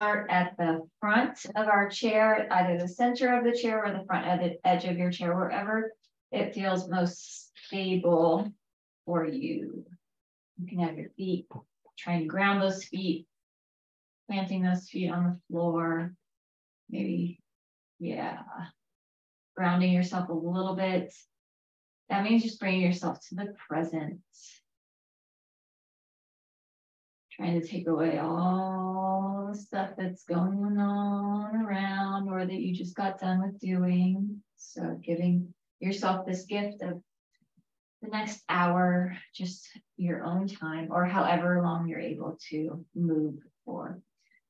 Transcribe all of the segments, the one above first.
Start at the front of our chair, either the center of the chair or the front edge of your chair, wherever it feels most stable for you. You can have your feet, try and ground those feet, planting those feet on the floor. Maybe, yeah, grounding yourself a little bit. That means just bringing yourself to the present. Trying to take away all the stuff that's going on around or that you just got done with doing. So giving yourself this gift of the next hour, just your own time or however long you're able to move for.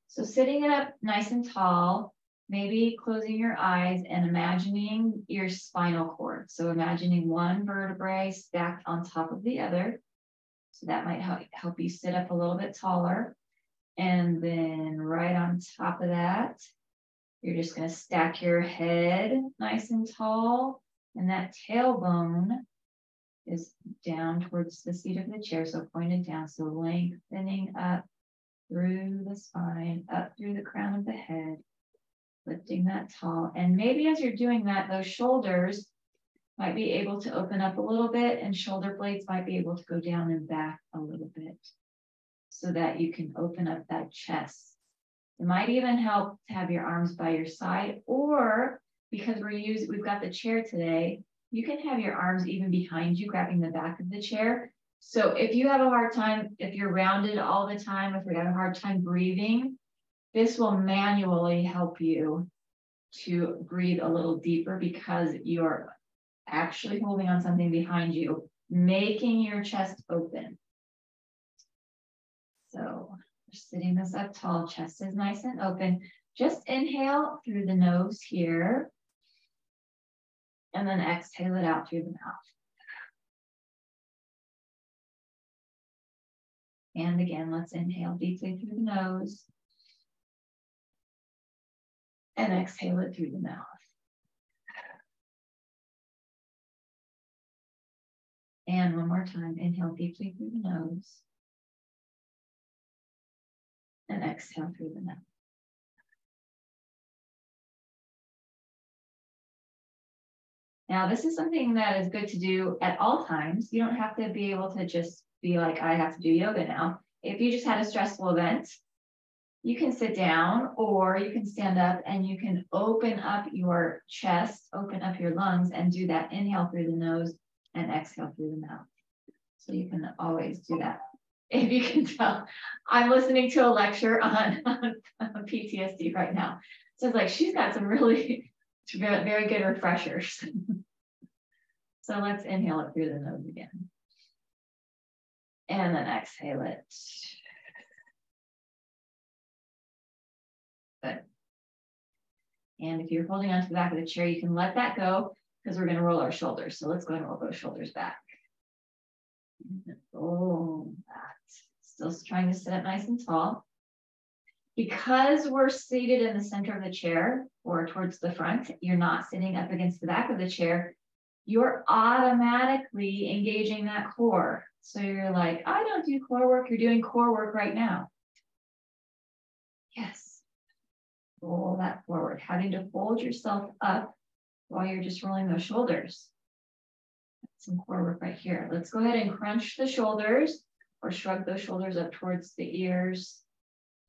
So sitting it up nice and tall, maybe closing your eyes and imagining your spinal cord. So imagining one vertebrae stacked on top of the other. So that might help you sit up a little bit taller. And then right on top of that, you're just going to stack your head nice and tall. And that tailbone is down towards the seat of the chair, so pointed down. So lengthening up through the spine, up through the crown of the head, lifting that tall. And maybe as you're doing that, those shoulders might be able to open up a little bit and shoulder blades might be able to go down and back a little bit so that you can open up that chest. It might even help to have your arms by your side, or because we've got the chair today, you can have your arms even behind you, grabbing the back of the chair. So if you have a hard time, if you're rounded all the time, if you're having a hard time breathing, this will manually help you to breathe a little deeper because you're actually holding on something behind you, making your chest open. So just sitting this up tall, chest is nice and open. Just inhale through the nose here. And then exhale it out through the mouth. And again, let's inhale deeply through the nose. And exhale it through the mouth. And one more time, inhale deeply through the nose. And exhale through the mouth. Now, this is something that is good to do at all times. You don't have to be able to just be like, I have to do yoga now. If you just had a stressful event, you can sit down or you can stand up and you can open up your chest, open up your lungs and do that inhale through the nose and exhale through the mouth. So you can always do that. If you can tell, I'm listening to a lecture on PTSD right now. So it's like, she's got some really very good refreshers. So let's inhale it through the nose again. And then exhale it. Good. And if you're holding onto the back of the chair, you can let that go because we're going to roll our shoulders. So let's go ahead and roll those shoulders back. Oh, that's still trying to sit up nice and tall. Because we're seated in the center of the chair or towards the front, you're not sitting up against the back of the chair, you're automatically engaging that core. So you're like, I don't do core work, you're doing core work right now. Yes. Roll that forward, having to fold yourself up while you're just rolling those shoulders. Some core work right here. Let's go ahead and crunch the shoulders or shrug those shoulders up towards the ears.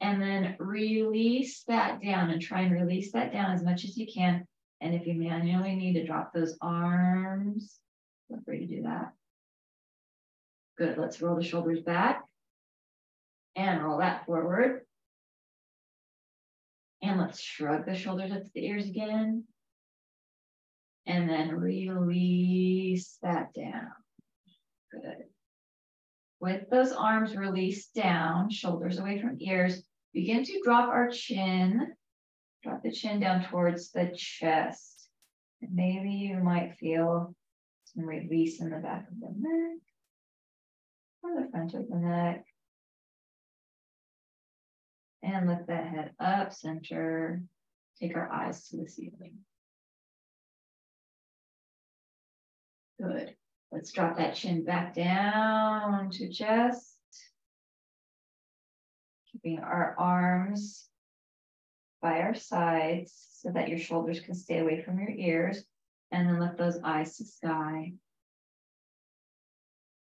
And then release that down and try and release that down as much as you can. And if you manually need to drop those arms, feel free to do that. Good. Let's roll the shoulders back and roll that forward. And let's shrug the shoulders up to the ears again. And then release that down. Good. With those arms released down, shoulders away from ears, begin to drop our chin. Drop the chin down towards the chest. And maybe you might feel some release in the back of the neck or the front of the neck. And lift that head up, center. Take our eyes to the ceiling. Good. Let's drop that chin back down to chest. Keeping our arms by our sides so that your shoulders can stay away from your ears, and then lift those eyes to sky.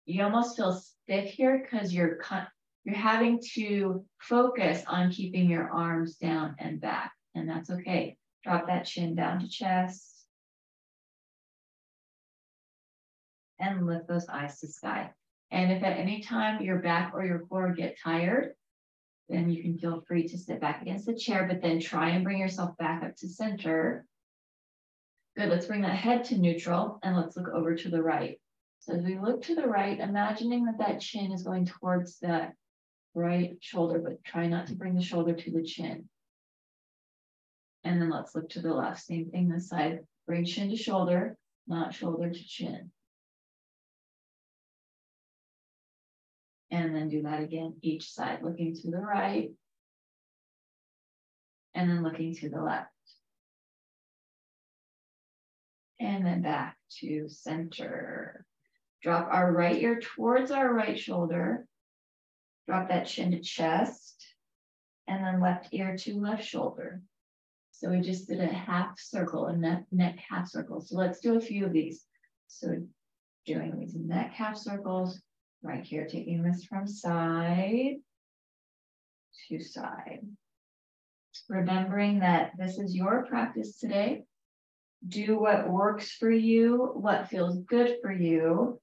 You almost feel stiff here because you're having to focus on keeping your arms down and back, and that's okay. Drop that chin down to chest and lift those eyes to sky. And if at any time your back or your core get tired, then you can feel free to sit back against the chair, but then try and bring yourself back up to center. Good, let's bring that head to neutral and let's look over to the right. So as we look to the right, imagining that that chin is going towards that right shoulder, but try not to bring the shoulder to the chin. And then let's look to the left, same thing this side. Bring chin to shoulder, not shoulder to chin. And then do that again, each side, looking to the right, and then looking to the left. And then back to center. Drop our right ear towards our right shoulder. Drop that chin to chest, and then left ear to left shoulder. So we just did a half circle, a neck half circle. So let's do a few of these. So doing these neck half circles, right here, taking this from side to side. Remembering that this is your practice today. Do what works for you, what feels good for you,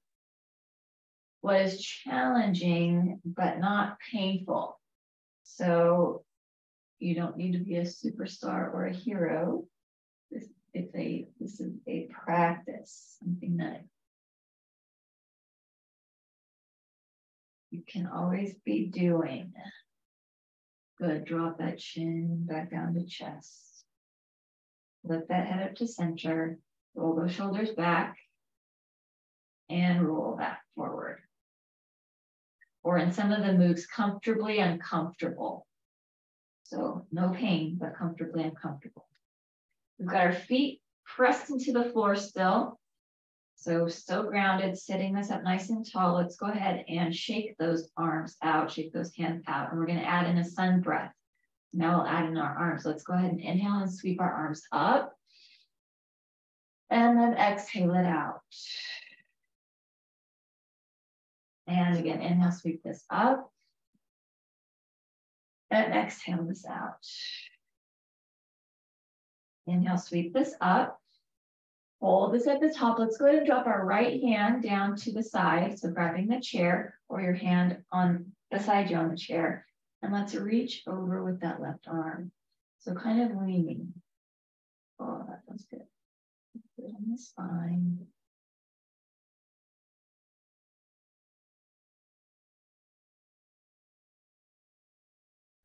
what is challenging but not painful. So you don't need to be a superstar or a hero. This is a practice, something that you can always be doing. Good, drop that chin back down to chest. Lift that head up to center, roll those shoulders back, and roll that forward. Or in some of the moves, comfortably uncomfortable. So no pain, but comfortably uncomfortable. We've got our feet pressed into the floor still. So still grounded, sitting this up nice and tall. Let's go ahead and shake those arms out, shake those hands out. And we're going to add in a sun breath. Now we'll add in our arms. Let's go ahead and inhale and sweep our arms up. And then exhale it out. And again, inhale, sweep this up. And exhale this out. Inhale, sweep this up. Hold this at the top. Let's go ahead and drop our right hand down to the side. So grabbing the chair or your hand on beside you on the chair. And let's reach over with that left arm. So kind of leaning. Oh, that feels good. Good on the spine.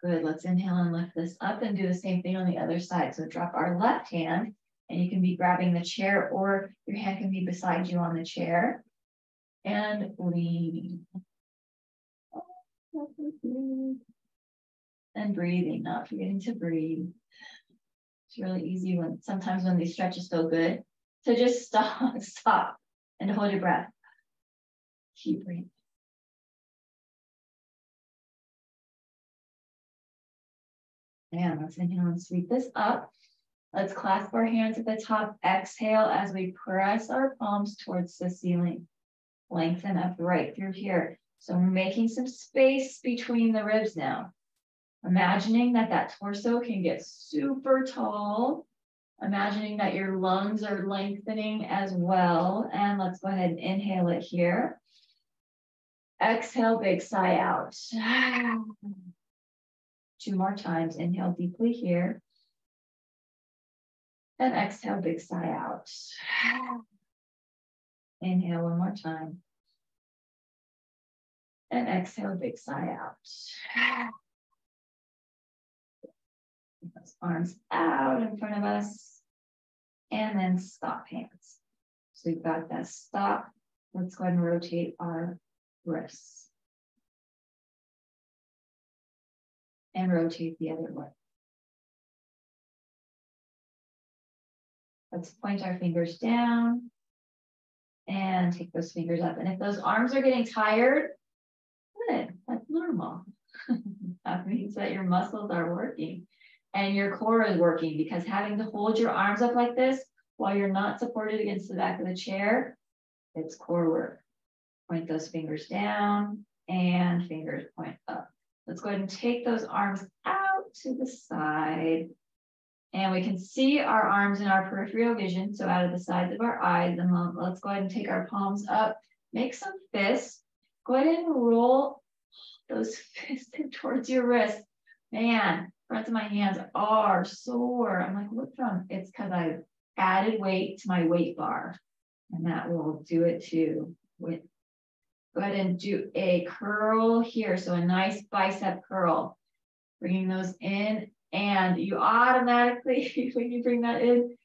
Good, let's inhale and lift this up and do the same thing on the other side. So drop our left hand and you can be grabbing the chair or your hand can be beside you on the chair. And lean. And breathing, not forgetting to breathe. It's really easy sometimes when these stretches feel good. So just stop and hold your breath. Keep breathing. And let's inhale and sweep this up. Let's clasp our hands at the top. Exhale as we press our palms towards the ceiling. Lengthen up right through here. So we're making some space between the ribs now. Imagining that torso can get super tall. Imagining that your lungs are lengthening as well. And let's go ahead and inhale it here. Exhale, big sigh out. 2 more times. Inhale deeply here. And exhale, big sigh out. Inhale 1 more time. And exhale, big sigh out. Those arms out in front of us. And then stop hands. So we've got that stop. Let's go ahead and rotate our wrists. And rotate the other way. Let's point our fingers down and take those fingers up. And if those arms are getting tired, good, that's normal. That means that your muscles are working. and your core is working, because having to hold your arms up like this while you're not supported against the back of the chair, it's core work. Point those fingers down and fingers point up. Let's go ahead and take those arms out to the side. And we can see our arms in our peripheral vision, so out of the sides of our eyes. And let's go ahead and take our palms up, make some fists. Go ahead and roll those fists towards your wrist. Man, fronts of my hands are sore. I'm like, what's wrong? It's because I've added weight to my weight bar, and that will do it too. Go ahead and do a curl here. So a nice bicep curl, bringing those in. And you automatically, when you bring that in,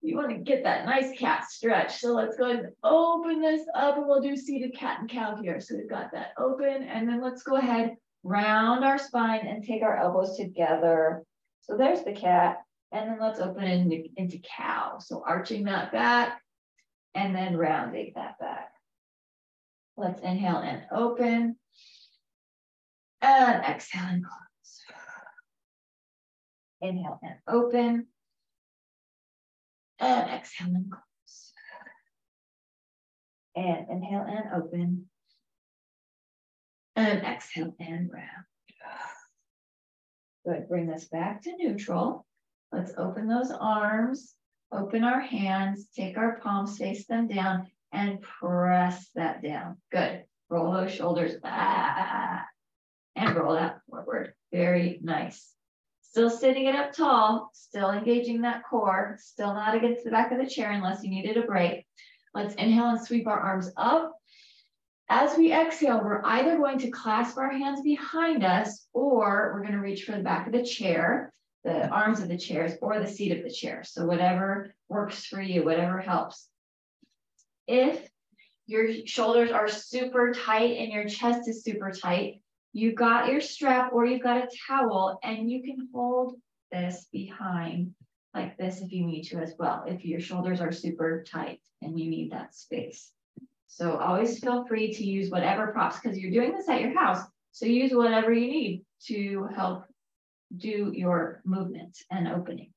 you want to get that nice cat stretch. So let's go ahead and open this up, and we'll do seated cat and cow here. So we've got that open, and then let's go ahead, round our spine and take our elbows together. So there's the cat, and then let's open it into cow. So arching that back and then rounding that back. Let's inhale and open, and exhale and close. Inhale and open, and exhale and close. And inhale and open, and exhale and round. Good, bring this back to neutral. Let's open those arms, open our hands, take our palms, face them down, and press that down. Good, roll those shoulders back, and roll that forward. Very nice. Still sitting it up tall, still engaging that core, still not against the back of the chair unless you needed a break. Let's inhale and sweep our arms up. As we exhale, we're either going to clasp our hands behind us, or we're going to reach for the back of the chair, the arms of the chairs, or the seat of the chair. So whatever works for you, whatever helps. If your shoulders are super tight and your chest is super tight, you got your strap or you've got a towel, and you can hold this behind like this if you need to as well, if your shoulders are super tight and you need that space. So always feel free to use whatever props, because you're doing this at your house. So use whatever you need to help do your movement and opening.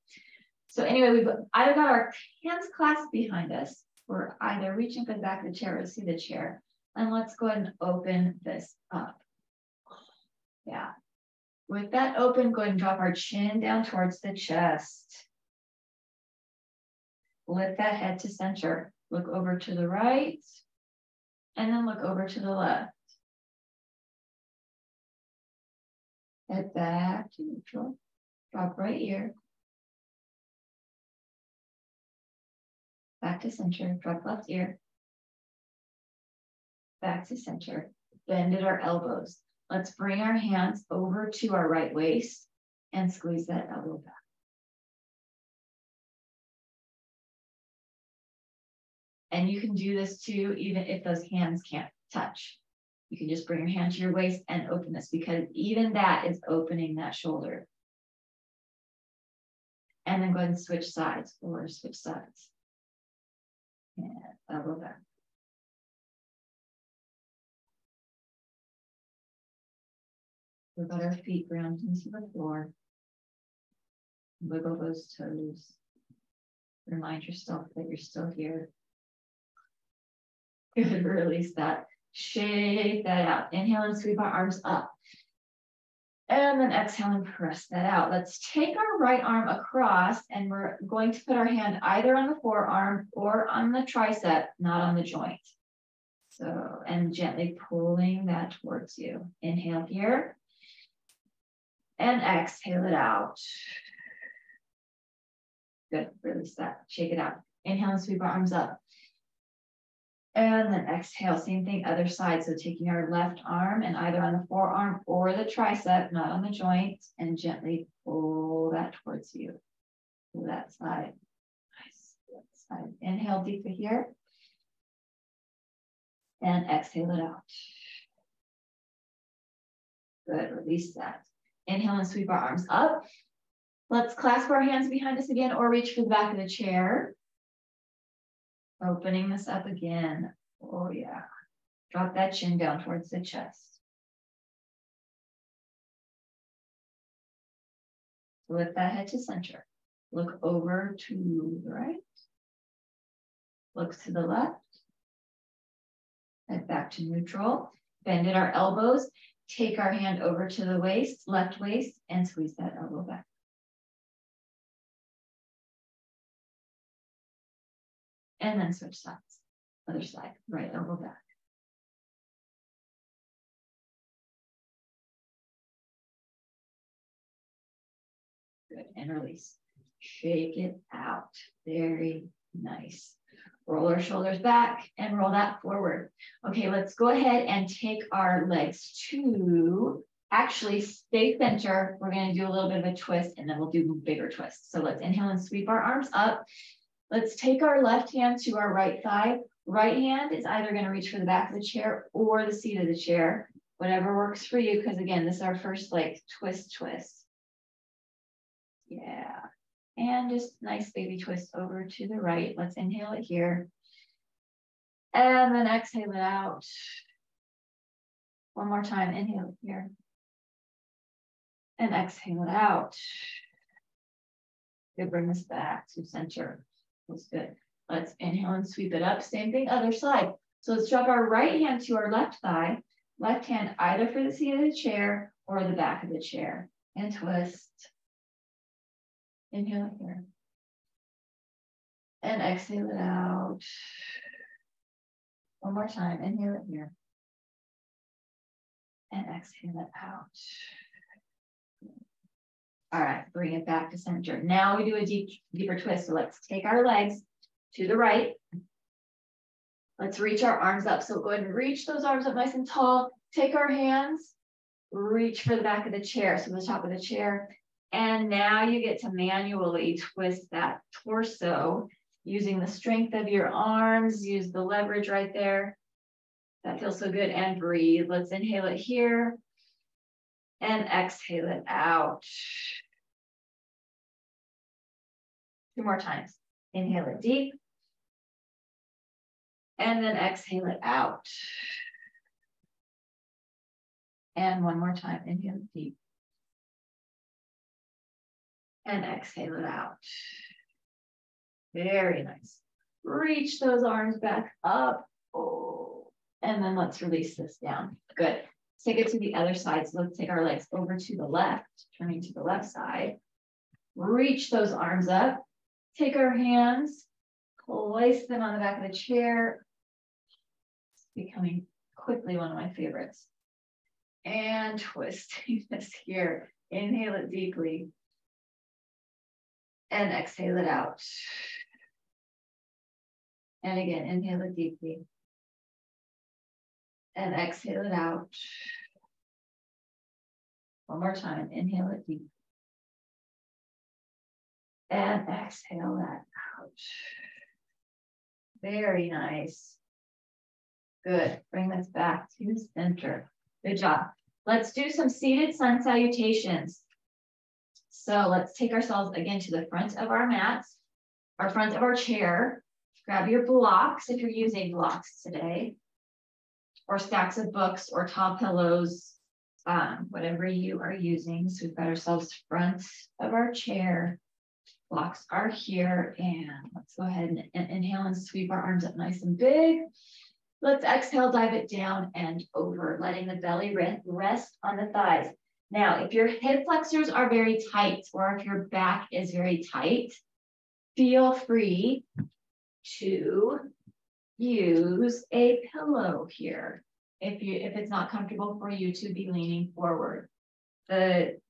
So anyway, we've either got our hands clasped behind us, or either reaching for the back of the chair or see the chair. And let's go ahead and open this up. Yeah. With that open, go ahead and drop our chin down towards the chest. Lift that head to center. Look over to the right, and then look over to the left. Head back to neutral. Drop right ear. Back to center. Drop left ear. Back to center. Bend at our elbows. Let's bring our hands over to our right waist and squeeze that elbow back. And you can do this too, even if those hands can't touch. You can just bring your hand to your waist and open this, because even that is opening that shoulder. And then go ahead and switch sides, or switch sides. And elbow back. We've got our feet grounded into the floor. Wiggle those toes. Remind yourself that you're still here. Good, release that. Shake that out. Inhale and sweep our arms up. And then exhale and press that out. Let's take our right arm across, and we're going to put our hand either on the forearm or on the tricep, not on the joint. So, and gently pulling that towards you. Inhale here. And exhale it out. Good, release that, shake it out. Inhale and sweep our arms up. And then exhale, same thing, other side. So taking our left arm and either on the forearm or the tricep, not on the joint, and gently pull that towards you. Pull that side. Nice, that side. Inhale deeply here. And exhale it out. Good, release that. Inhale and sweep our arms up. Let's clasp our hands behind us again, or reach for the back of the chair. Opening this up again. Oh yeah. Drop that chin down towards the chest. Lift that head to center. Look over to the right. Look to the left. Head back to neutral. Bend at our elbows. Take our hand over to the waist, left waist, and squeeze that elbow back. And then switch sides. Other side, right elbow back. Good, and release. Shake it out. Very nice. Roll our shoulders back and roll that forward. Okay, let's go ahead and take our legs to actually stay center. We're going to do a little bit of a twist and then we'll do bigger twists. So let's inhale and sweep our arms up. Let's take our left hand to our right thigh. Right hand is either going to reach for the back of the chair or the seat of the chair, whatever works for you. Because again, this is our first like twist. Yeah. And just nice baby twist over to the right. Let's inhale it here. And then exhale it out. One more time, inhale it here. And exhale it out. Good, bring us back to center. That's good. Let's inhale and sweep it up. Same thing, other side. So let's drop our right hand to our left thigh. Left hand either for the seat of the chair or the back of the chair. And twist. Inhale it here. And exhale it out. One more time. Inhale it here. And exhale it out. All right, bring it back to center. Now we do a deeper twist. So let's take our legs to the right. Let's reach our arms up. So go ahead and reach those arms up nice and tall. Take our hands, reach for the back of the chair. So the top of the chair. And now you get to manually twist that torso using the strength of your arms. Use the leverage right there. That feels so good. And breathe. Let's inhale it here. And exhale it out. 2 more times. Inhale it deep. And then exhale it out. And one more time. Inhale it deep. And exhale it out. Very nice. Reach those arms back up. Oh. And then let's release this down. Good. Let's take it to the other side. So let's take our legs over to the left, turning to the left side. Reach those arms up. Take our hands, place them on the back of the chair. It's becoming quickly one of my favorites. And twisting this here. Inhale it deeply. And exhale it out. And again, inhale it deeply. And exhale it out. One more time, inhale it deep. And exhale that out. Very nice. Good, bring this back to center. Good job. Let's do some seated sun salutations. So let's take ourselves again to the front of our mats, our front of our chair. Grab your blocks if you're using blocks today, or stacks of books or tall pillows, whatever you are using. So we've got ourselves front of our chair. Blocks are here, and let's go ahead and inhale and sweep our arms up nice and big. Let's exhale, dive it down and over, letting the belly rest on the thighs. Now, if your hip flexors are very tight, or if your back is very tight, feel free to use a pillow here. If it's not comfortable for you to be leaning forward, the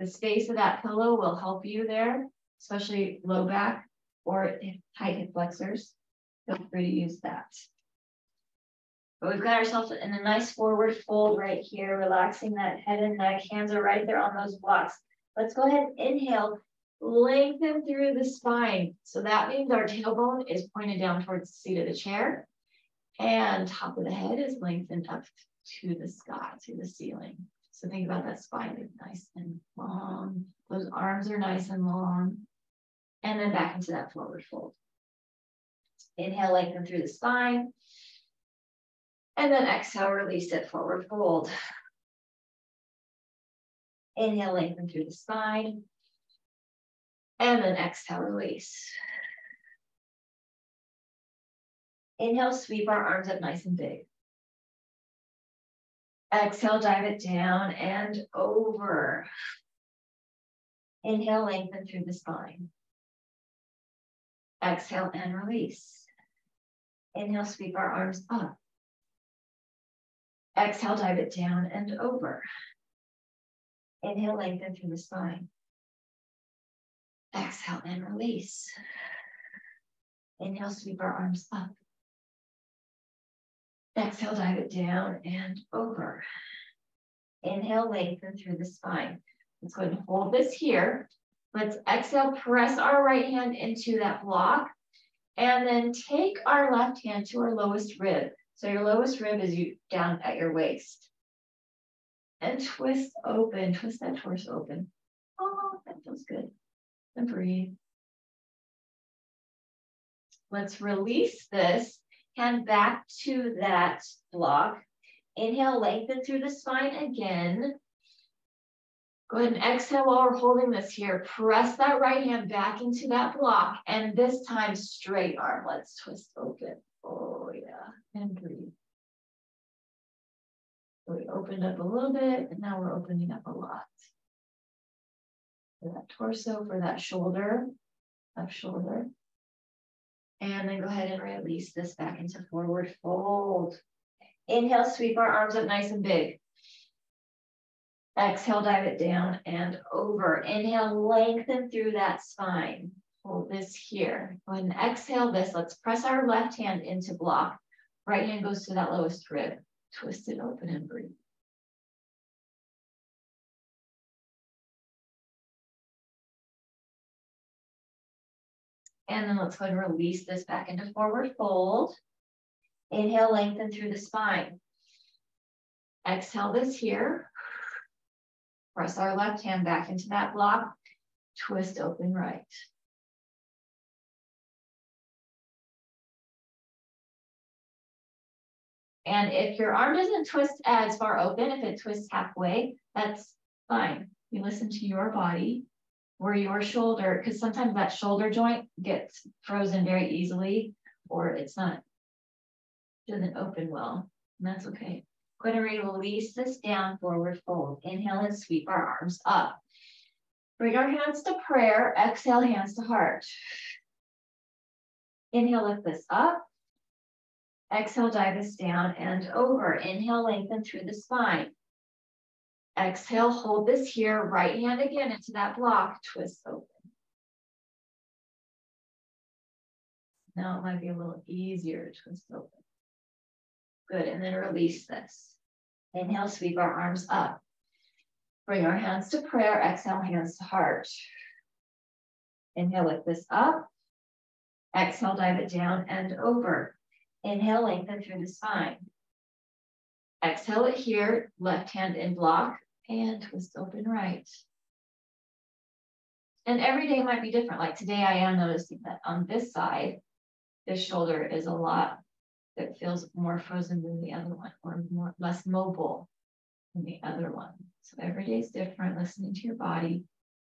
space of that pillow will help you there, especially low back or tight hip flexors. Feel free to use that. But we've got ourselves in a nice forward fold right here, relaxing that head and neck. Hands are right there on those blocks. Let's go ahead and inhale, lengthen through the spine. So that means our tailbone is pointed down towards the seat of the chair, and top of the head is lengthened up to the sky, to the ceiling. So think about that spine is nice and long. Those arms are nice and long. And then back into that forward fold. Inhale, lengthen through the spine. And then exhale, release it, forward fold. Inhale, lengthen through the spine. And then exhale, release. Inhale, sweep our arms up nice and big. Exhale, dive it down and over. Inhale, lengthen through the spine. Exhale and release. Inhale, sweep our arms up. Exhale, dive it down and over. Inhale, lengthen through the spine. Exhale and release. Inhale, sweep our arms up. Exhale, dive it down and over. Inhale, lengthen through the spine. Let's go ahead and hold this here. Let's exhale, press our right hand into that block, and then take our left hand to our lowest rib. So your lowest rib is down at your waist. And twist open, twist that torso open. Oh, that feels good. And breathe. Let's release this. Hand back to that block. Inhale, lengthen through the spine again. Go ahead and exhale while we're holding this here. Press that right hand back into that block. And this time, straight arm. Let's twist open. Oh, yeah. And breathe. So we opened up a little bit, and now we're opening up a lot. For that torso, for that shoulder, up shoulder. And then go ahead and release this back into forward fold. Inhale, sweep our arms up nice and big. Exhale, dive it down and over. Inhale, lengthen through that spine. Hold this here. Go ahead and exhale this. Let's press our left hand into block. Right hand goes to that lowest rib. Twist it open and breathe. And then let's go ahead and release this back into forward fold. Inhale, lengthen through the spine. Exhale this here. Press our left hand back into that block. Twist open right. And if your arm doesn't twist as far open, if it twists halfway, that's fine. You listen to your body. Where your shoulder, because sometimes that shoulder joint gets frozen very easily, or it's not, doesn't open well, and that's okay. Go ahead and release this down, forward fold. Inhale and sweep our arms up. Bring our hands to prayer, exhale, hands to heart. Inhale, lift this up. Exhale, dive this down and over. Inhale, lengthen through the spine. Exhale, hold this here, right hand again into that block, twist open. Now it might be a little easier to twist open. Good, and then release this. Inhale, sweep our arms up. Bring our hands to prayer, exhale, hands to heart. Inhale, lift this up. Exhale, dive it down and over. Inhale, lengthen through the spine. Exhale it here, left hand in block, and twist open right. And every day might be different. Like today, I am noticing that on this side, this shoulder is a lot, that feels more frozen than the other one, or less mobile than the other one. So every day is different, listening to your body,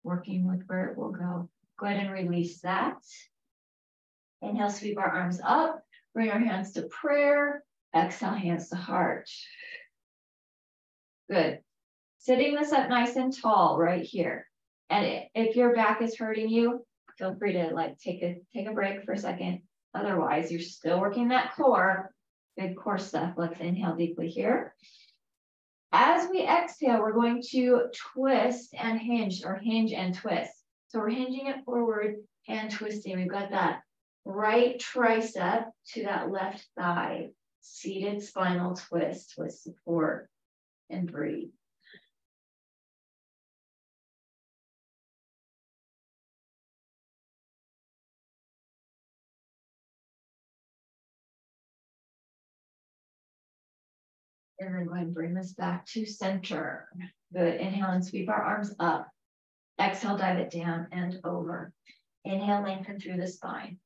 working with where it will go. Go ahead and release that. Inhale, sweep our arms up, bring our hands to prayer, exhale, hands to heart. Good. Sitting this up nice and tall right here. And if your back is hurting you, feel free to like take a break for a second. Otherwise, you're still working that core, good core stuff. Let's inhale deeply here. As we exhale, we're going to twist and hinge, or hinge and twist. So we're hinging it forward and twisting. We've got that right tricep to that left thigh. Seated spinal twist with support, and breathe. And then go ahead and bring this back to center. Good. Inhale and sweep our arms up. Exhale, dive it down and over. Inhale, lengthen through the spine.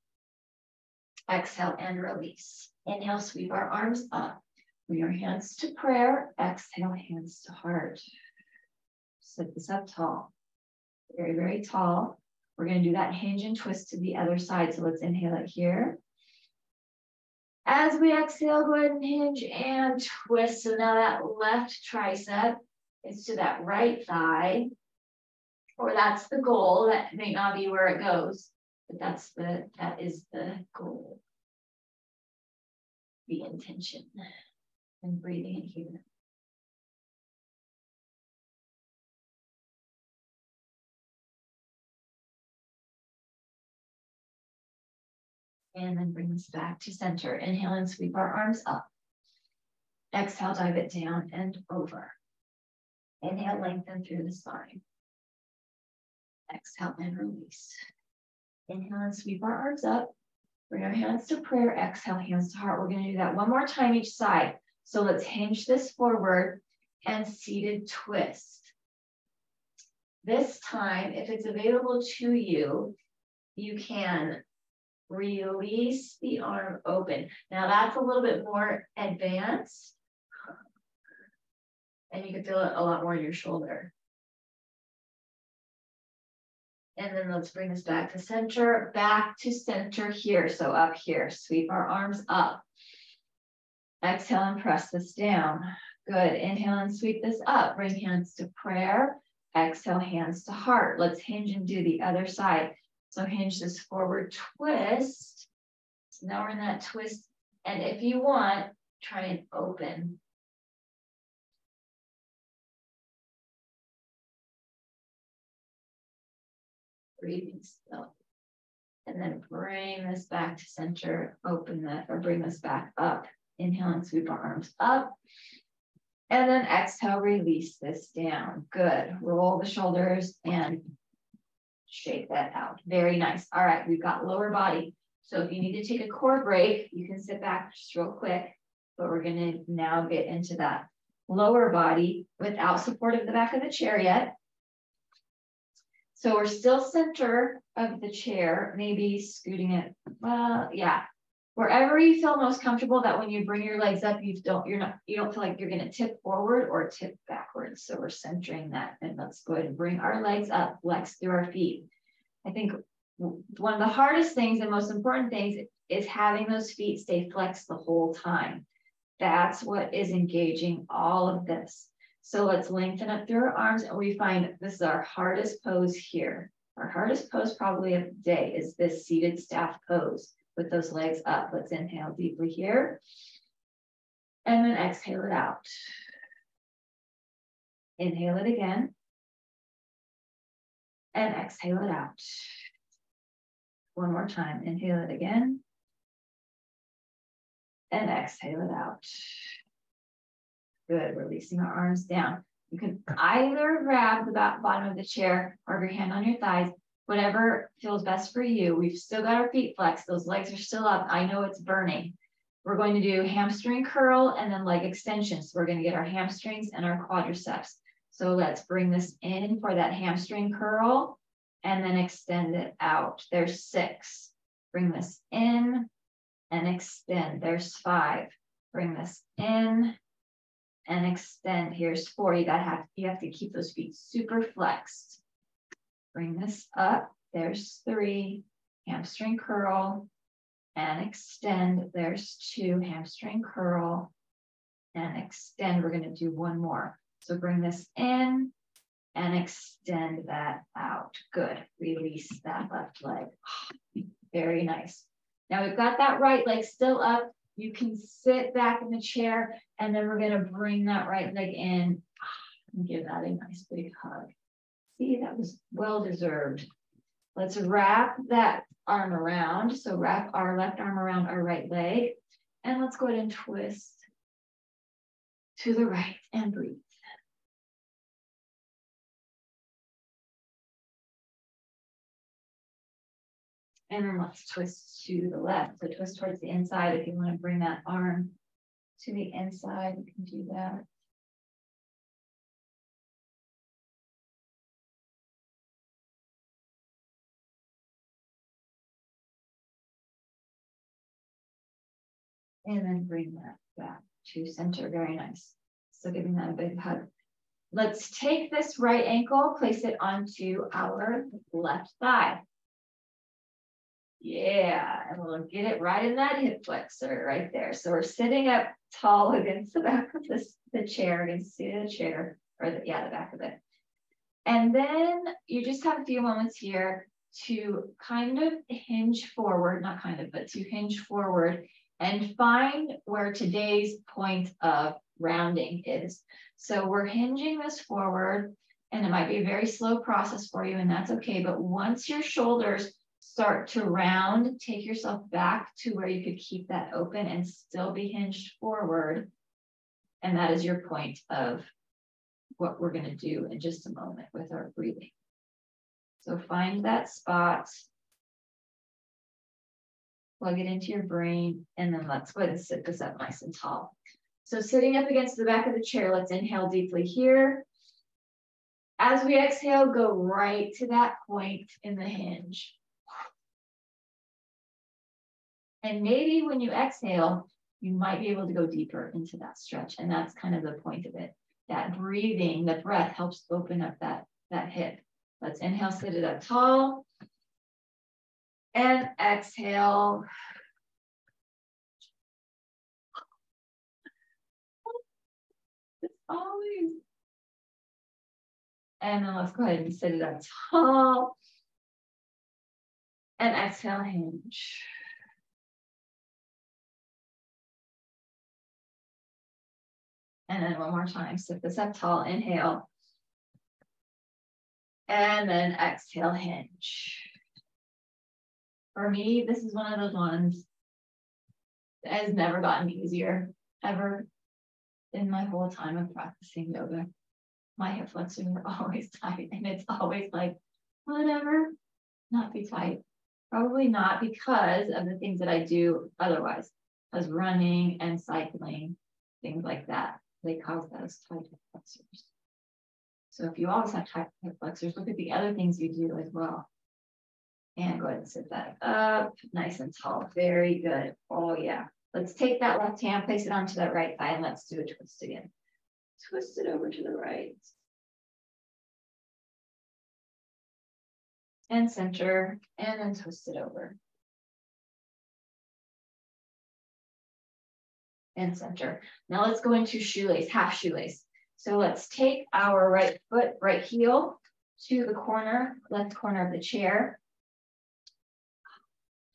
Exhale and release. Inhale, sweep our arms up. Bring your hands to prayer. Exhale, hands to heart. Sit this up tall. Very, very tall. We're going to do that hinge and twist to the other side. So let's inhale it here. As we exhale, go ahead and hinge and twist. So now that left tricep is to that right thigh, or that's the goal. That may not be where it goes, but that is the goal, the intention, and breathing in here. And then bring this back to center. Inhale and sweep our arms up. Exhale, dive it down and over. Inhale, lengthen through the spine. Exhale and release. Inhale and sweep our arms up. Bring our hands to prayer. Exhale, hands to heart. We're going to do that one more time each side. So let's hinge this forward and seated twist. This time, if it's available to you, you can release the arm open. Now that's a little bit more advanced, and you can feel it a lot more in your shoulder. And then let's bring this back to center here. So up here, sweep our arms up. Exhale and press this down. Good. Inhale and sweep this up. Bring hands to prayer. Exhale, hands to heart. Let's hinge and do the other side. So hinge this forward twist. So now we're in that twist. And if you want, try and open. Breathing still. And then bring this back to center. Open that, or bring this back up. Inhale and sweep our arms up. And then exhale, release this down. Good. Roll the shoulders and shake that out. Very nice. All right, we've got lower body. So if you need to take a core break, you can sit back just real quick, but we're going to now get into that lower body without support of the back of the chair yet. So we're still center of the chair, maybe scooting it. Well, yeah, wherever you feel most comfortable, that when you bring your legs up, you don't feel like you're going to tip forward or tip backwards. So we're centering that. And let's go ahead and bring our legs up, flex through our feet. I think one of the hardest things and most important things is having those feet stay flexed the whole time. That's what is engaging all of this. So let's lengthen up through our arms, and we find this is our hardest pose here. Our hardest pose probably of the day is this seated staff pose with those legs up. Let's inhale deeply here. And then exhale it out. Inhale it again. And exhale it out. One more time. Inhale it again. And exhale it out. Good. Releasing our arms down. You can either grab the bottom of the chair or your hand on your thighs, whatever feels best for you. We've still got our feet flexed. Those legs are still up. I know it's burning. We're going to do hamstring curl and then leg extensions. So we're going to get our hamstrings and our quadriceps. So let's bring this in for that hamstring curl and then extend it out. There's 6. Bring this in and extend. There's 5. Bring this in and extend. Here's 4. You have to keep those feet super flexed. Bring this up. There's 3. Hamstring curl and extend. There's 2. Hamstring curl and extend. We're going to do one more. So bring this in and extend that out. Good. Release that left leg. Very nice. Now we've got that right leg still up. You can sit back in the chair, and then we're going to bring that right leg in and give that a nice big hug. See, that was well deserved. Let's wrap that arm around. So wrap our left arm around our right leg, and let's go ahead and twist to the right and breathe. And then let's twist to the left. So twist towards the inside. If you want to bring that arm to the inside, you can do that. And then bring that back to center. Very nice. So giving that a big hug. let's take this right ankle, place it onto our left thigh. Yeah, and we'll get it right in that hip flexor right there. So we're sitting up tall against the back of the chair, against the seat of the chair, or the back of it. And then you just have a few moments here to kind of hinge forward, not kind of, but to hinge forward and find where today's point of rounding is. So we're hinging this forward, and it might be a very slow process for you, and that's okay. But once your shoulders start to round, take yourself back to where you could keep that open and still be hinged forward. And that is your point of what we're going to do in just a moment with our breathing. So find that spot, plug it into your brain, and then let's go ahead and sit this up nice and tall. So sitting up against the back of the chair, let's inhale deeply here. As we exhale, go right to that point in the hinge. And maybe when you exhale, you might be able to go deeper into that stretch. And that's kind of the point of it. That breathing, the breath helps open up that hip. Let's inhale, sit it up tall. And exhale. It's always. And then let's go ahead and sit it up tall. And exhale, hinge. And then one more time, sit this up tall, inhale. And then exhale, hinge. For me, this is one of those ones that has never gotten easier, ever, in my whole time of practicing yoga. My hip flexors are always tight, and it's always like, whatever, not be tight. Probably not because of the things that I do otherwise, as running and cycling, things like that. They cause those tight hip flexors. So if you always have tight hip flexors, look at the other things you do as well. And go ahead and sit that up nice and tall. Very good. Oh yeah. Let's take that left hand, place it onto that right thigh, and let's do a twist again. Twist it over to the right. And center, and then twist it over. And center. Now let's go into shoelace, half shoelace. So let's take our right foot, right heel to the corner, left corner of the chair.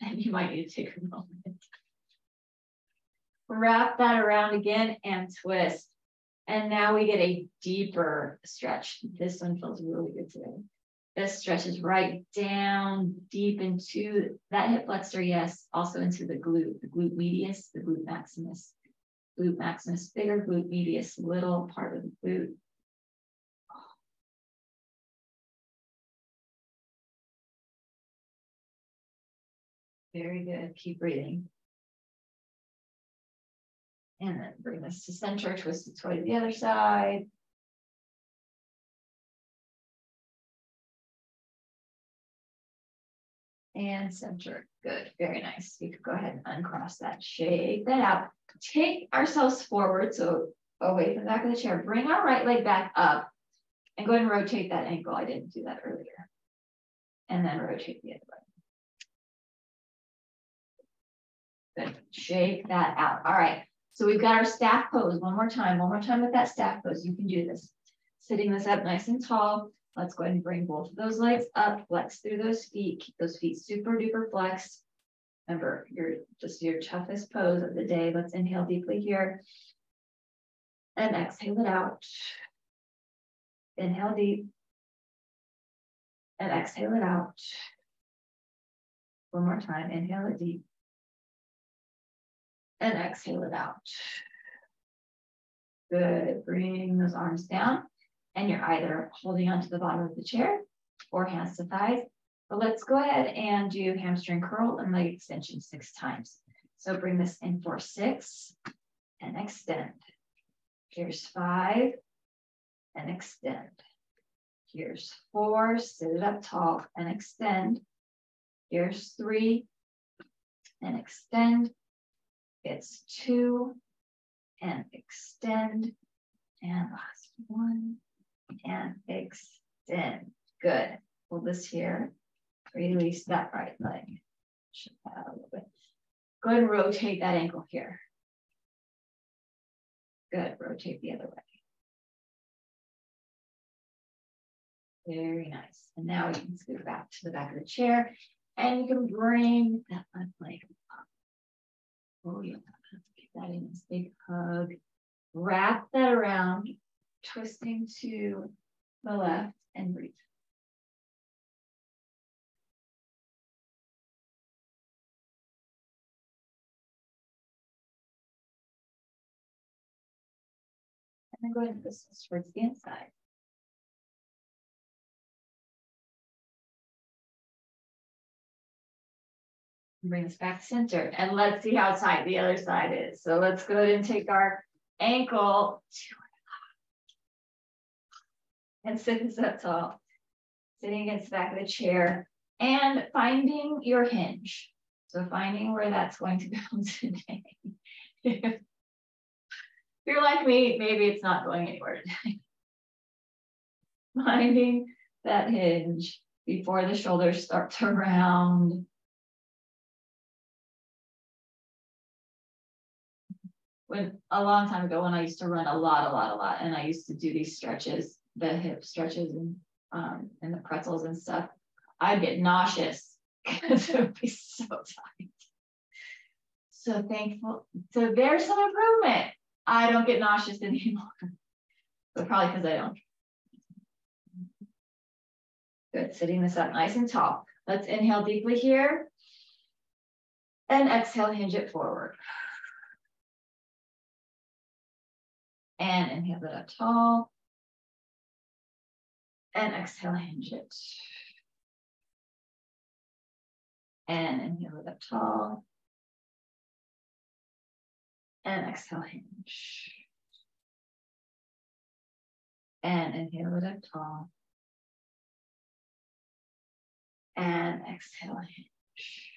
And you might need to take a moment. Wrap that around again and twist. And now we get a deeper stretch. This one feels really good today. This stretches right down deep into that hip flexor, yes, also into the glute medius, the glute maximus. Glute maximus, bigger, glute medius, little part of the glute. Very good. Keep breathing. And then bring this to center, twist it toward the other side. And center. Good. Very nice. You could go ahead and uncross that. Shake that out. Take ourselves forward, so away from the back of the chair. Bring our right leg back up and go ahead and rotate that ankle. I didn't do that earlier. And then rotate the other leg. Good. Shake that out. All right. So we've got our staff pose. One more time with that staff pose. You can do this. Sitting this up nice and tall. Let's go ahead and bring both of those legs up. Flex through those feet. Keep those feet super duper flexed. Remember, your toughest pose of the day. Let's inhale deeply here. And exhale it out. Inhale deep. And exhale it out. One more time. Inhale it deep. And exhale it out. Good. Bring those arms down. And you're either holding onto the bottom of the chair or hands to thighs. But let's go ahead and do hamstring curl and leg extension 6 times. So bring this in for 6 and extend. Here's 5 and extend. Here's 4, sit it up tall and extend. Here's 3 and extend. It's 2 and extend. And last one and extend. Good. Hold this here. Release that right leg. Shift that a little bit. Go ahead and rotate that ankle here. Good. Rotate the other way. Very nice. And now you can scoot back to the back of the chair and you can bring that left leg up. Oh, yeah. Get that in this big hug. Wrap that around, twisting to the left and breathe. And then go ahead and twist this towards the inside. Bring this back center and let's see how tight the other side is. So let's go ahead and take our ankle and sit this up tall, sitting against the back of the chair and finding your hinge. So finding where that's going to go today. If you're like me, maybe it's not going anywhere today. Finding that hinge before the shoulders start to round. When a long time ago, when I used to run a lot, and I used to do these stretches, the hip stretches and the pretzels and stuff, I'd get nauseous because it would be so tight. So thankful. So there's some improvement. I don't get nauseous anymore, but probably because I don't. Good. Sitting this up nice and tall. Let's inhale deeply here and exhale, hinge it forward. And inhale it up tall. And exhale, hinge it. And inhale it up tall. And exhale, hinge. And inhale it up tall. And exhale, hinge.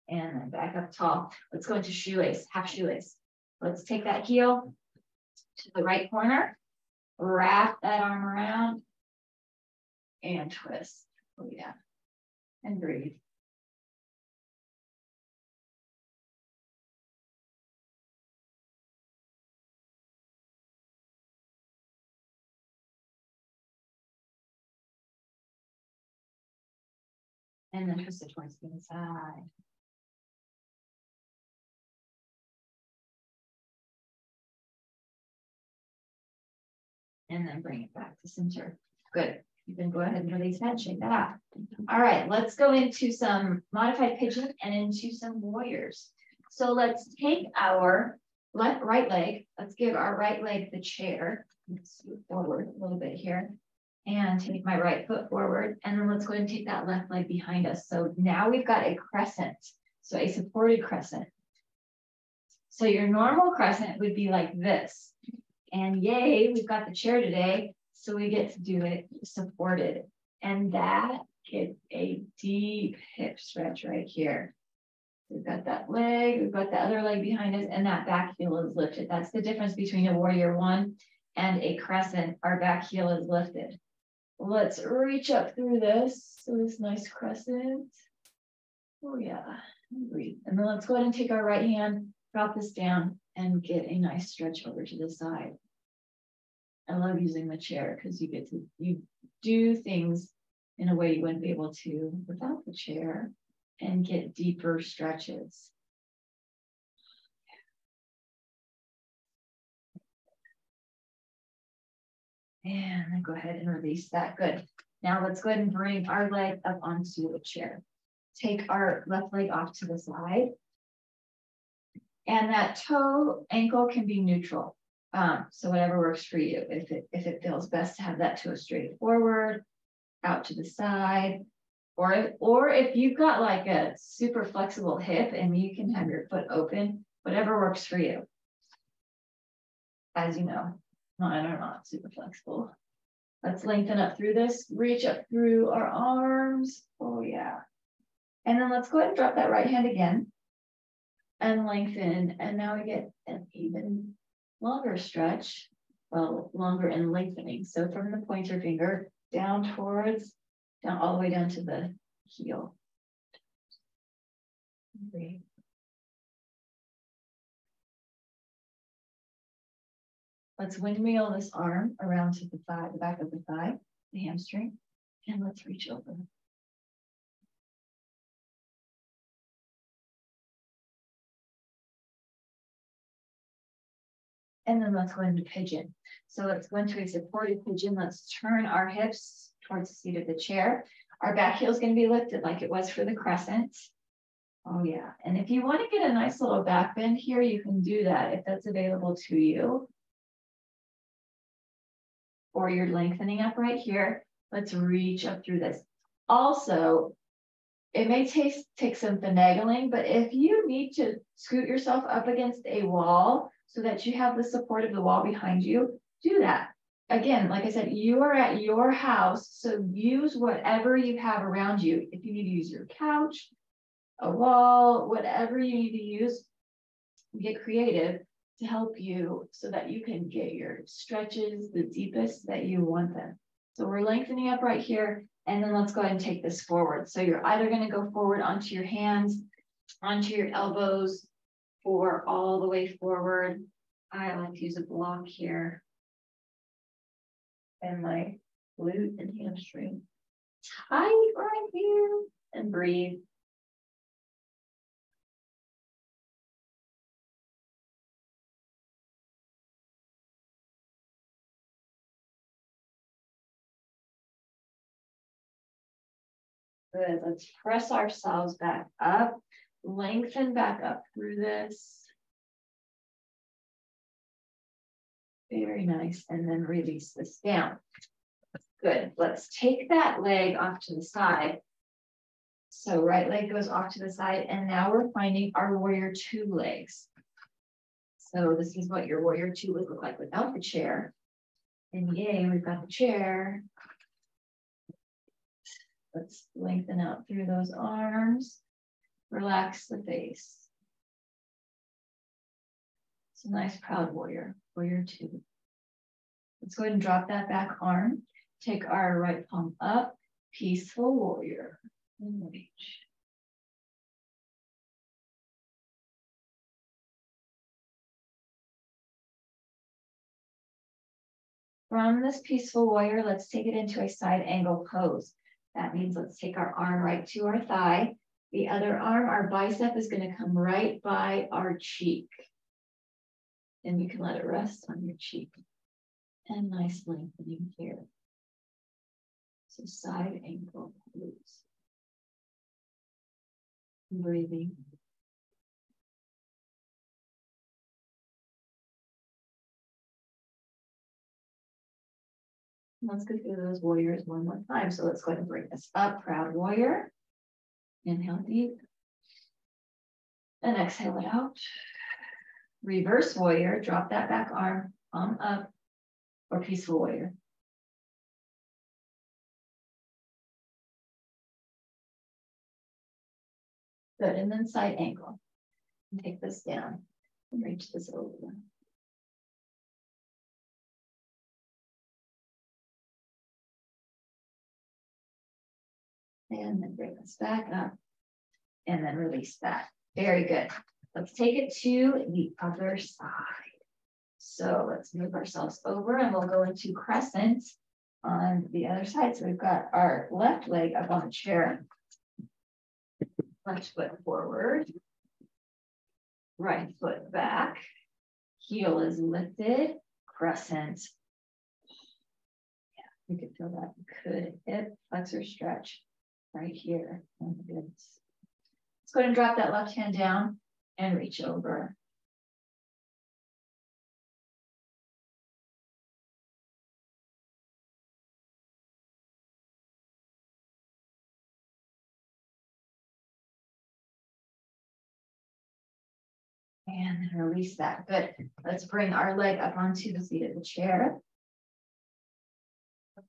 And then back up tall. Let's go into shoelace, half shoelace. Let's take that heel to the right corner, wrap that arm around, and twist. Oh yeah, and breathe. And then twist it towards the inside. And then bring it back to center. Good. You can go ahead and release that, shake that out. All right, let's go into some modified pigeon and into some warriors. So let's take our right leg. Let's give our right leg the chair. Let's move forward a little bit here. And take my right foot forward. And then let's go ahead and take that left leg behind us. So now we've got a crescent. So a supported crescent. So your normal crescent would be like this. And yay, we've got the chair today, so we get to do it supported. And that gets a deep hip stretch right here. We've got that leg, we've got the other leg behind us, and that back heel is lifted. That's the difference between a warrior one and a crescent. Our back heel is lifted. Let's reach up through this. So this nice crescent. Oh yeah, and breathe. And then let's go ahead and take our right hand, drop this down, and get a nice stretch over to the side. I love using the chair because you do things in a way you wouldn't be able to without the chair and get deeper stretches. And then go ahead and release that. Good. Now let's go ahead and bring our leg up onto a chair. Take our left leg off to the side. And that toe ankle can be neutral. So whatever works for you. If it feels best to have that toe straight forward, out to the side, or if you've got like a super flexible hip and you can have your foot open, whatever works for you. As you know, mine are not super flexible. Let's lengthen up through this, reach up through our arms. Oh yeah. And then let's go ahead and drop that right hand again. and lengthen. And now we get an even longer stretch, well, longer and lengthening. So from the pointer finger down all the way down to the heel. Breathe. Let's windmill this arm around to the thigh, the back of the thigh, the hamstring, and let's reach over. And then let's go into pigeon. So let's go into a supported pigeon. Let's turn our hips towards the seat of the chair. Our back heel is going to be lifted like it was for the crescent. Oh yeah. And if you want to get a nice little back bend here, you can do that if that's available to you. Or you're lengthening up right here. Let's reach up through this. Also, it may take some finagling, but if you need to scoot yourself up against a wall so that you have the support of the wall behind you, do that. Again, like I said, you are at your house, so use whatever you have around you. If you need to use your couch, a wall, whatever you need to use, get creative to help you so that you can get your stretches the deepest that you want them. So we're lengthening up right here, and then let's go ahead and take this forward. So you're either going to go forward onto your hands, onto your elbows, or all the way forward. I like to use a block here. And my glute and hamstring tight right here, and breathe. Good. Let's press ourselves back up, lengthen back up through this. Very nice. And then release this down. Good. Let's take that leg off to the side. So right leg goes off to the side, and now we're finding our warrior two legs. So this is what your warrior two would look like without the chair. And yay, we've got the chair. Let's lengthen out through those arms. Relax the face. It's a nice proud warrior, warrior two. Let's go ahead and drop that back arm. Take our right palm up, peaceful warrior, and reach. From this peaceful warrior, let's take it into a side angle pose. That means let's take our arm right to our thigh. The other arm, our bicep, is going to come right by our cheek. And you can let it rest on your cheek. And nice lengthening here. So side angle pose. Breathing. Let's go through those warriors one more time. So let's go ahead and bring this up. Proud warrior. Inhale deep. And exhale it out. Reverse warrior. Drop that back arm. Palm up. Or peaceful warrior. Good. And then side angle. And take this down. And reach this over. And then bring this back up. And then release that. Very good. Let's take it to the other side. So let's move ourselves over and we'll go into crescent on the other side. So we've got our left leg up on the chair. Left foot forward. Right foot back. Heel is lifted. Crescent. Yeah, you could feel that. Good hip flexor stretch right here. Oh my goodness. Let's go ahead and drop that left hand down and reach over. And then release that. Good. Let's bring our leg up onto the seat of the chair.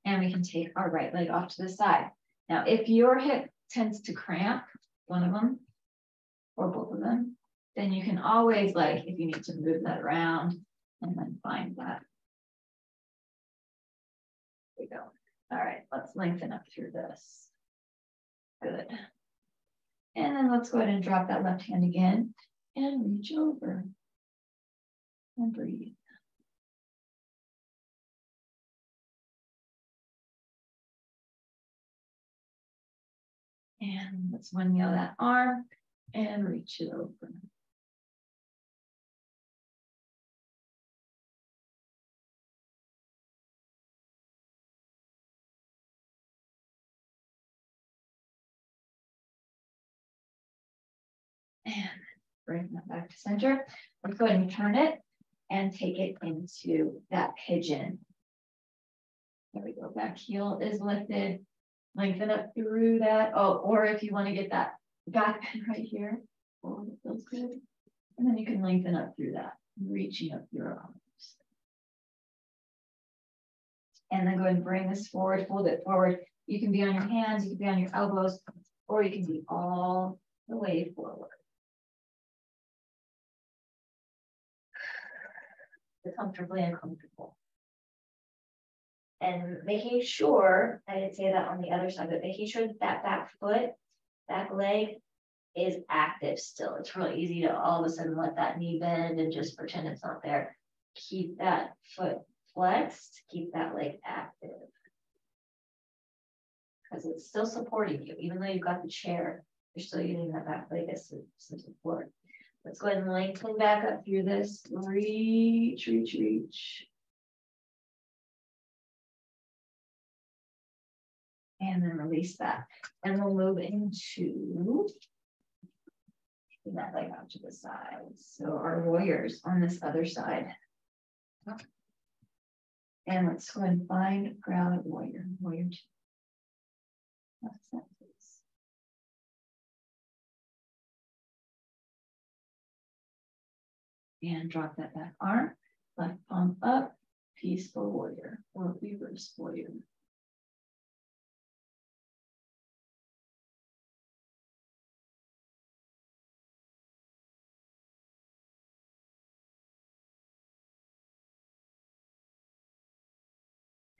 And we can take our right leg off to the side. Now, if your hip tends to cramp, one of them or both of them, then you can always, like, if you need to move that around and then find that. There we go. All right, let's lengthen up through this. Good. And then let's go ahead and drop that left hand again and reach over and breathe. And let's windmill that arm and reach it over. And bring that back to center. Let's go ahead and turn it and take it into that pigeon. There we go. Back heel is lifted. Lengthen up through that. Oh, or if you want to get that back right here. Oh, it feels good. And then you can lengthen up through that, reaching up your arms. And then go ahead and bring this forward, fold it forward. You can be on your hands, you can be on your elbows, or you can be all the way forward. Comfortably uncomfortable. And making sure, I didn't say that on the other side, but making sure that that back foot, back leg is active still. It's really easy to all of a sudden let that knee bend and just pretend it's not there. Keep that foot flexed, keep that leg active. Because it's still supporting you. Even though you've got the chair, you're still using that back leg as some support. Let's go ahead and lengthen back up through this. Reach, reach, reach. And then release that. And we'll move into that leg out to the side. So our warriors on this other side. And let's go ahead and find proud warrior. Warrior 2. What's that, please? And drop that back arm, left palm up, peaceful warrior or reverse warrior.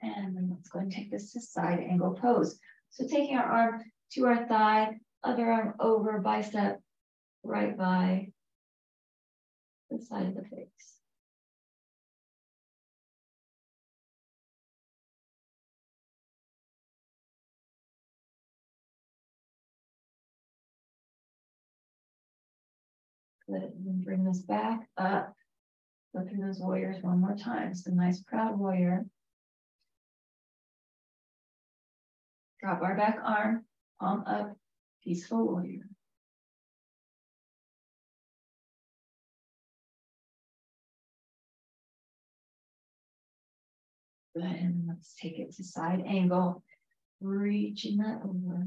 And then let's go and take this to side angle pose. So taking our arm to our thigh, other arm over bicep, right by the side of the face. Good, and then bring this back up. Go through those warriors one more time. So nice proud warrior. Drop our back arm, palm up, peaceful warrior. Good, and let's take it to side angle, reaching that over.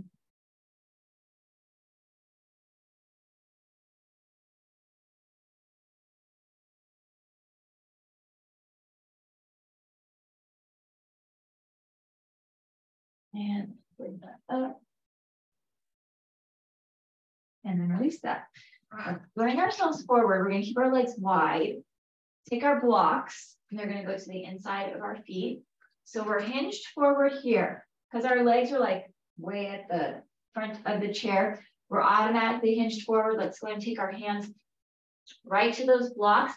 And bring that up. And then release that. Bring ourselves forward. We're going to keep our legs wide. Take our blocks, and they're going to go to the inside of our feet. So we're hinged forward here because our legs are like way at the front of the chair. We're automatically hinged forward. Let's go and take our hands right to those blocks.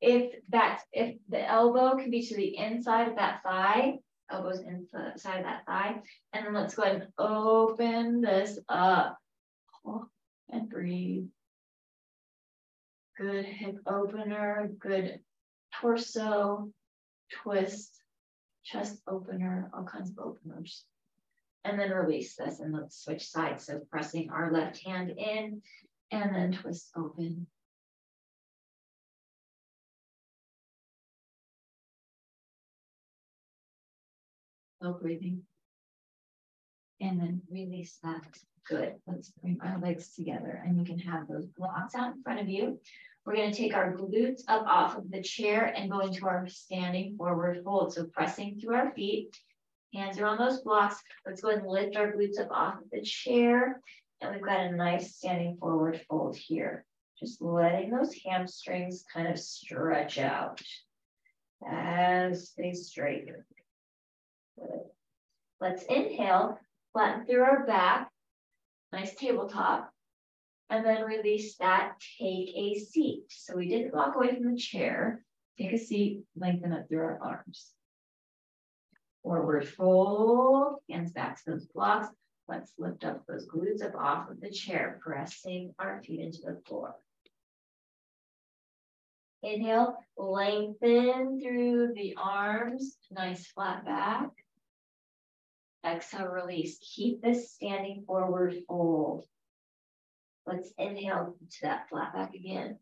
If the elbow can be to the inside of that thigh, elbows inside of that thigh, and then let's go ahead and open this up and breathe. Good hip opener, good torso, twist, chest opener, all kinds of openers. And then release this and let's switch sides. So pressing our left hand in and then twist open. Slow breathing. And then release that. Good. Let's bring our legs together and you can have those blocks out in front of you. We're going to take our glutes up off of the chair and go into our standing forward fold. So pressing through our feet, hands are on those blocks. Let's go ahead and lift our glutes up off of the chair. And we've got a nice standing forward fold here. Just letting those hamstrings kind of stretch out as they straighten. Good. Let's inhale, flatten through our back, nice tabletop, and then release that, take a seat. So we didn't walk away from the chair, take a seat, lengthen up through our arms. Forward fold, hands back to those blocks. Let's lift up those glutes up off of the chair, pressing our feet into the floor. Inhale, lengthen through the arms, nice flat back. Exhale, release. Keep this standing forward fold. Let's inhale to that flat back again.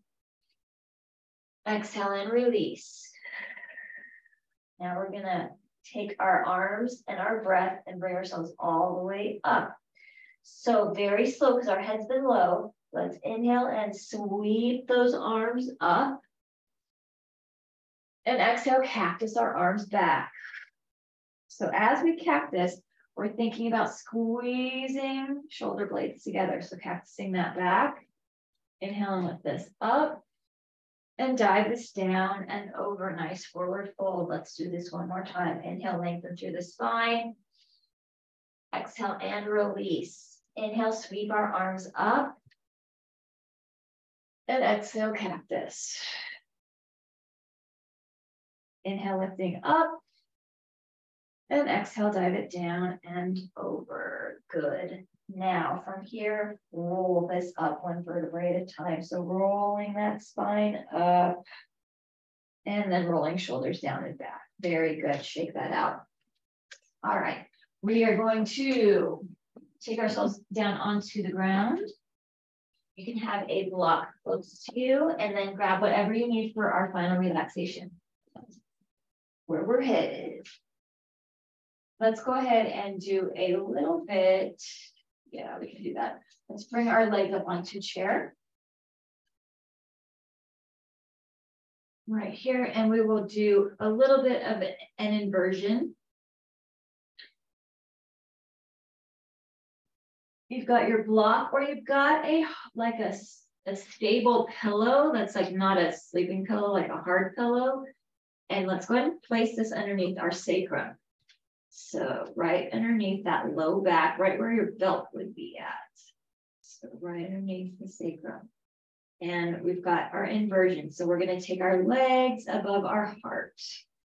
Exhale and release. Now we're gonna take our arms and our breath and bring ourselves all the way up. So very slow because our head's been low. Let's inhale and sweep those arms up. And exhale, cactus our arms back. So as we cactus, we're thinking about squeezing shoulder blades together. So cactusing that back. Inhale and lift this up. And dive this down and over, nice forward fold. Let's do this one more time. Inhale, lengthen through the spine. Exhale and release. Inhale, sweep our arms up. And exhale, cactus. Inhale, lifting up. And exhale, dive it down and over. Good. Now from here, roll this up one vertebrae at a time. So rolling that spine up and then rolling shoulders down and back. Very good. Shake that out. All right. We are going to take ourselves down onto the ground. You can have a block close to you and then grab whatever you need for our final relaxation. Where we're headed. Let's go ahead and do a little bit. Yeah, we can do that. Let's bring our legs up onto a chair. Right here, and we will do a little bit of an inversion. You've got your block, or you've got a stable pillow that's like not a sleeping pillow, like a hard pillow. And let's go ahead and place this underneath our sacrum. So right underneath that low back, right where your belt would be at. So right underneath the sacrum. And we've got our inversion. So we're going to take our legs above our heart.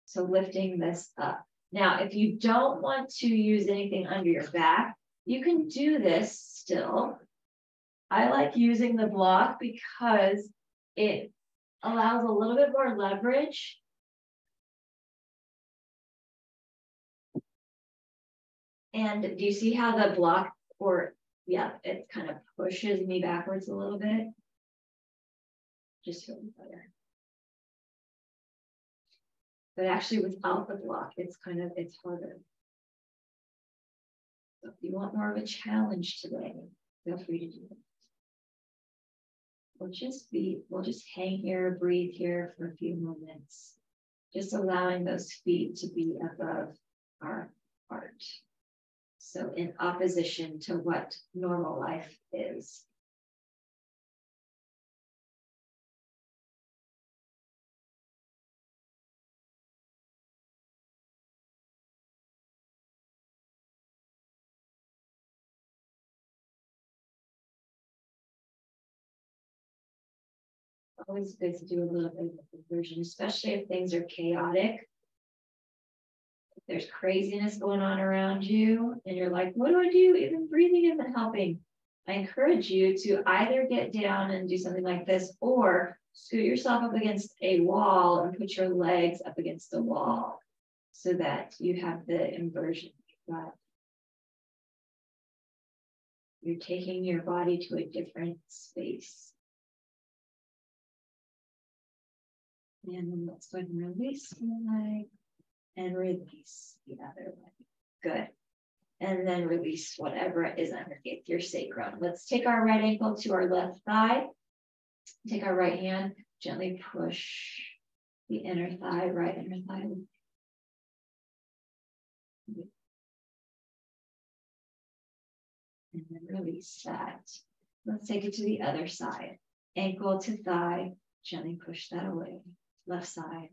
So lifting this up. Now, if you don't want to use anything under your back, you can do this still. I like using the block because it allows a little bit more leverage. And do you see how the block, it kind of pushes me backwards a little bit? Just feels better. But actually without the block, it's harder. So if you want more of a challenge today, feel free to do it. We'll just hang here, breathe here for a few moments. Just allowing those feet to be above our heart. So in opposition to what normal life is. Always good to do a little bit of inversion, especially if things are chaotic. There's craziness going on around you and you're like, what do I do? Even breathing isn't helping. I encourage you to either get down and do something like this or scoot yourself up against a wall and put your legs up against the wall so that you have the inversion. You're taking your body to a different space. And then let's go ahead and release one leg. And release the other leg. Good. And then release whatever is underneath your sacrum. Let's take our right ankle to our left thigh. Take our right hand, gently push the inner thigh, right inner thigh. And then release that. Let's take it to the other side. Ankle to thigh, gently push that away. Left side.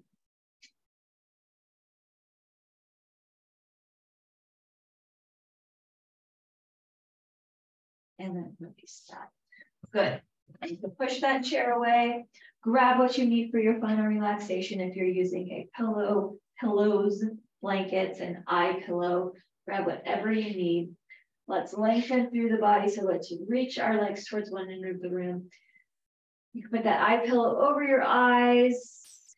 And then release that. Good. And you can push that chair away. Grab what you need for your final relaxation. If you're using a pillow, pillows, blankets, an eye pillow, grab whatever you need. Let's lengthen through the body. So let's reach our legs towards one end of the room. You can put that eye pillow over your eyes.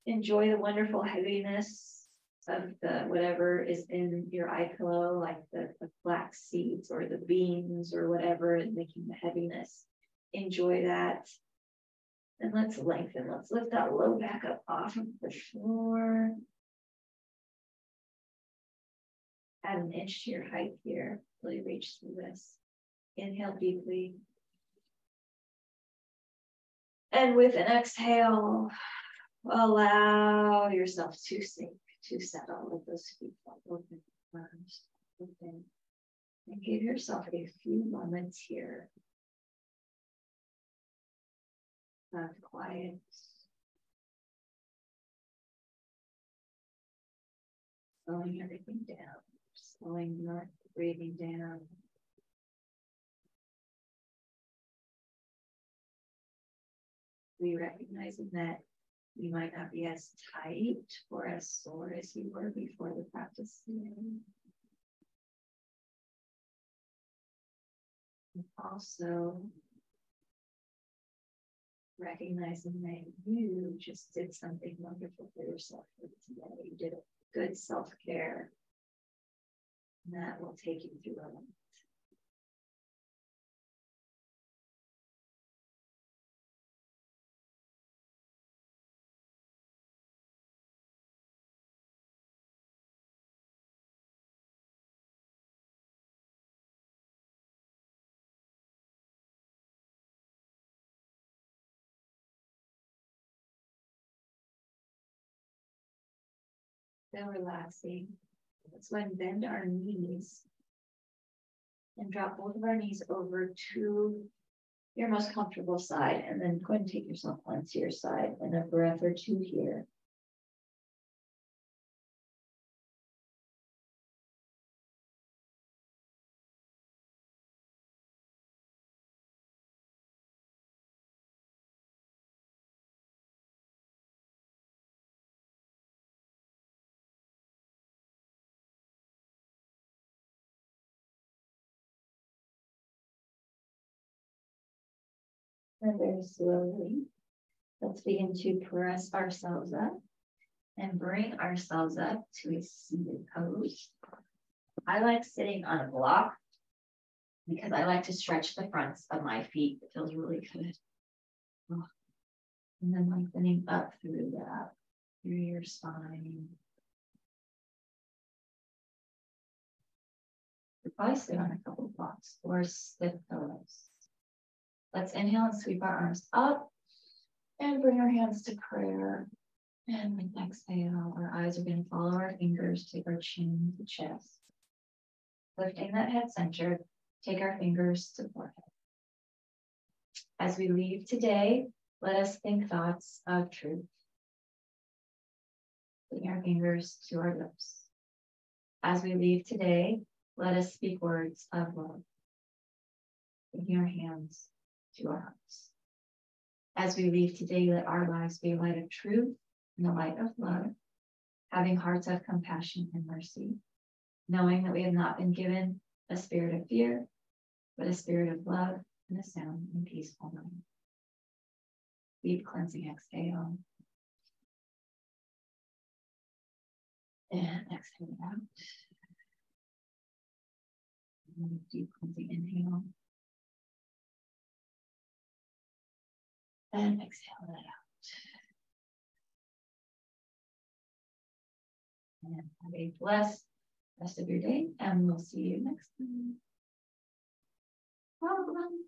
Enjoy the wonderful heaviness of the whatever is in your eye pillow, like the flax seeds or the beans or whatever is making the heaviness. Enjoy that. And let's lengthen. Let's lift that low back up off of the floor. Add an inch to your height here. Really reach through this. Inhale deeply. And with an exhale, allow yourself to sink, to settle with those feet open, arms open. And give yourself a few moments here of quiet. Slowing everything down, slowing your breathing down. We recognizing that you might not be as tight or as sore as you were before the practice today. And also recognizing that you just did something wonderful for yourself for today. You did a good self-care. And that will take you through a lot. Then relaxing. Let's go ahead and bend our knees and drop both of our knees over to your most comfortable side. And then go ahead and take yourself onto your side and a breath or two here. And very slowly, let's begin to press ourselves up and bring ourselves up to a seated pose. I like sitting on a block because I like to stretch the fronts of my feet. It feels really good. And then lengthening up through that, through your spine. You'll probably sit on a couple of blocks or stiff pillows. Let's inhale and sweep our arms up and bring our hands to prayer. And with exhale, our eyes are going to follow our fingers, take our chin to chest. Lifting that head center, take our fingers to forehead. As we leave today, let us think thoughts of truth. Putting our fingers to our lips. As we leave today, let us speak words of love. Taking our hands to our hearts. As we leave today, let our lives be a light of truth and a light of love, having hearts of compassion and mercy, knowing that we have not been given a spirit of fear, but a spirit of love and a sound and peaceful mind. Deep cleansing exhale. And exhale out. And deep cleansing inhale. And exhale that out. And have a blessed rest of your day, and we'll see you next time. Welcome.